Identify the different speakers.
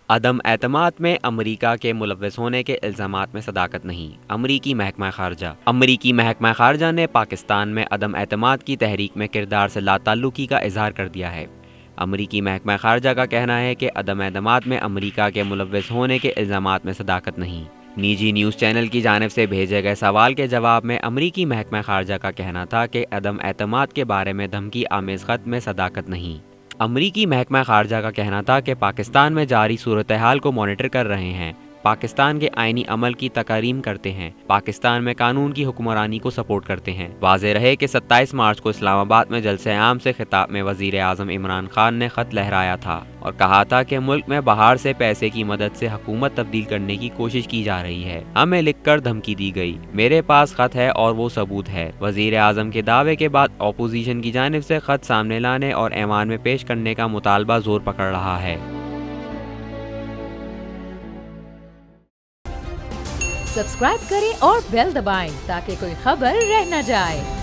Speaker 1: अदम एतमाद में अमरीका के मुलव्वस होने के इल्ज़ामात में सदाकत नहीं। अमरीकी महकमा खारजा ने पाकिस्तान में अदम एतमाद की तहरीक में किरदार से लाताल्लुकी का इजहार कर दिया है। अमरीकी महकमा खारजा का कहना है कि अदम एतमाद में अमरीका के मुलव्वस होने के इल्ज़ामात में सदाकत नहीं। निजी न्यूज़ चैनल की जानिब से भेजे गए सवाल के जवाब में अमरीकी महकमा खारजा का कहना था कि अदम एतमाद के बारे में धमकी आमेज़ ख़त में सदाकत नहीं। अमरीकी महकमा खारजा का कहना था कि पाकिस्तान में जारी सूरत हाल को मॉनिटर कर रहे हैं, पाकिस्तान के आईनी अमल की तकारीम करते हैं, पाकिस्तान में कानून की हुक्मरानी को सपोर्ट करते हैं। वाज़ेह रहे कि 27 मार्च को इस्लामाबाद में जलसे आम से खिताब में वज़ीर आज़म इमरान खान ने ख़त लहराया था और कहा था कि मुल्क में बाहर से पैसे की मदद से हुकूमत तब्दील करने की कोशिश की जा रही है। हमें लिखकर धमकी दी गई, मेरे पास ख़त है और वो सबूत है। वज़ीर आज़म के दावे के बाद अपोजिशन की जानिब से ख़त सामने लाने और ऐवान में पेश करने का मुतालबा जोर पकड़ रहा है।
Speaker 2: सब्सक्राइब करें और बेल दबाएं ताकि कोई खबर रह न जाए।